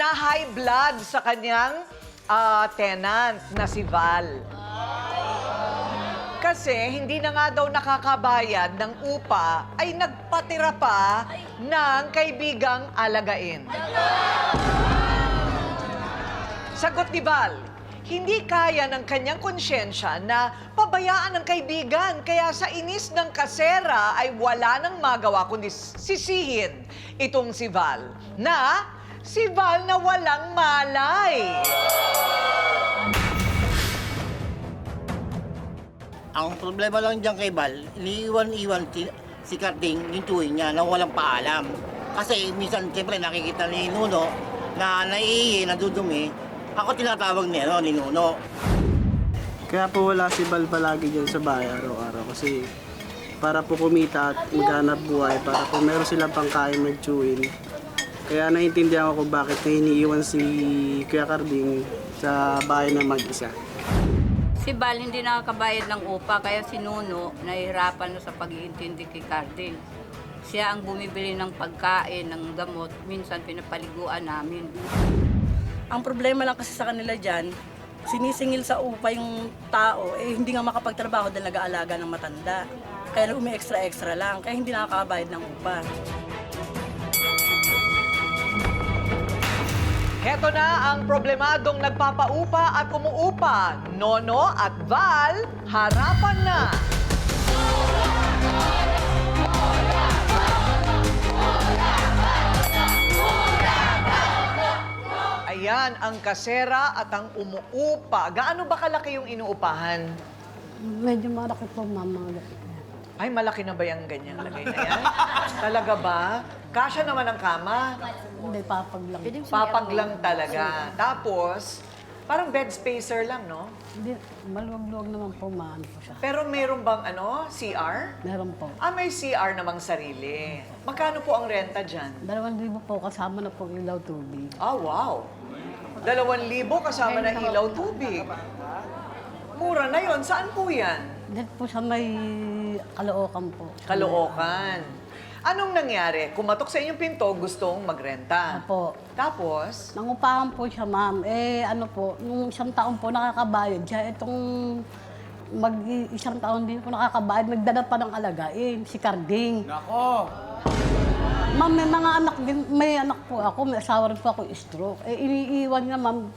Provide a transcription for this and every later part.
na high blood sa kanyang tenant na si Val. Kasi hindi na nga daw nakakabayad ng upa, ay nagpatira pa ng kaibigang alagain. Sagot ni Val, hindi kaya ng kanyang konsyensya na pabayaan ng kaibigan. Kaya sa inis ng kasera ay wala nang magawa kundi sisihin itong si Val na walang malay. Ang problema lang dyan kay Val, iniiwan-iwan si Carding yung tuwing niya na walang paalam. Kasi minsan, siyempre, nakikita ni Nuno na naiihi, nadudumi. Ako tinatawag ni Nuno. Kaya po wala si Val palagi dyan sa bahay araw-araw kasi para po kumita at maghanap buhay, para po meron silang pangkain mag-chewin. Kaya naiintindihan ko kung bakit na iniiwan si Kuya Carding sa bahay na mag-isa. Si Val hindi nakakabayad ng upa, kaya si Nuno nahihirapan sa pag-iintindi kay Carding. Siya ang bumibili ng pagkain, ng gamot, minsan pinapaliguan namin. Ang problema lang kasi sa kanila dyan, sinisingil sa upa yung tao, hindi nga makapagtrabaho dahil nag-aalaga ng matanda. Kaya umi-extra-extra lang, kaya hindi nakakabayad ng upa. Heto na ang problemadong nagpapaupa at umuupa. Nono at Val, harapan na! Ayan, ang kasera at ang umuupa. Gaano ba kalaki yung inuupahan? Medyo malaki po, mama. Ay, malaki na ba yung ganyang lagay na yan? Talaga ba? Kasya naman ang kama. Hindi, papag lang. Papag lang talaga. Tapos, parang bed spacer lang, no? Hindi, maluwag-luwag naman po, maano po siya. Pero meron bang CR? Meron po. May CR namang sarili. Magkano po ang renta dyan? 2,000 po, kasama na po ilaw tubig. Wow! 2,000 kasama na ilaw tubig. Mura na yon. Saan po yan? Dito po sa may Caloocan po. Caloocan. Anong nangyari? Kumatok sa inyong pinto, gustong magrenta. Opo. Tapos? Nangupahan po siya, ma'am. Nung isang taon po nakakabayad siya. Itong mag-isang taon din po nakakabayad. Nagdala pa ng alagain, si Carding. Nako! Ma'am, may mga anak din, may anak po ako, may asawa rin po ako stroke. Iniiwan niya, ma'am,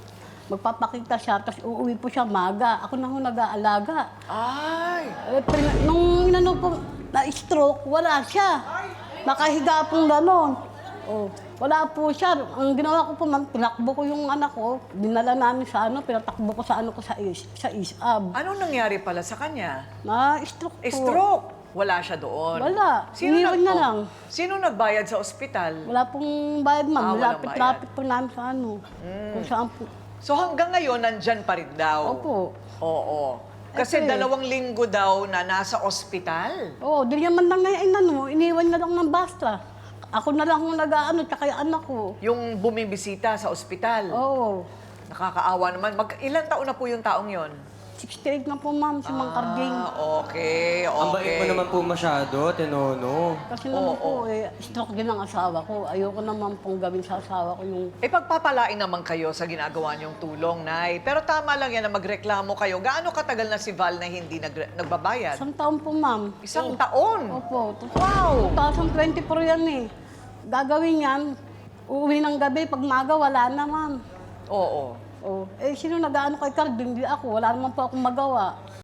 magpapakita siya, tapos uuwi po siya maga. Ako na ho nag-aalaga. Ay! Nung inano po, na-stroke, wala siya. Nakahiga pong gano'n. Oh, wala po siya. Ang ginawa ko po, ma'am, pinakbo ko yung anak ko, dinala namin sa pinatakbo ko sa ISAB. Anong nangyari pala sa kanya? Na-stroke po. Stroke! Wala siya doon. Wala. Iniwan na lang. Sino nagbayad sa ospital? Wala pong bayad, ma'am. Walang Lapit-lapit po namin sa kung saan po. So hanggang ngayon, nandyan pa rin daw? Opo. Oo. Kasi 2 linggo daw na nasa ospital. Oo, di naman lang ngayon, iniwan na lang ng basta. Ako na lang ang nag-aano, tsaka yung anak ko. Yung bumibisita sa ospital. Oo. Nakakaawa naman. Ilan taon na po yung taong yon? 68 na po, ma'am, si Mang Carding. Okay. Ang bait mo naman po masyado, Tinono. Kasi naman po, stroke din ang asawa ko. Ayoko naman pong gawin sa asawa ko yung... Pagpapalain naman kayo sa ginagawa niyong tulong, Nay. Pero tama lang yan na magreklamo kayo. Gaano katagal na si Val na hindi nagbabayad? Isang taon po, ma'am. Isang taon? Opo. Wow! 2024 yan eh. Gagawin yan, uuwi ng gabi, pag maga, wala na, ma'am. Oo. Oh, sino nag-aano kay Carding? Hindi ako. Wala naman po akong magawa.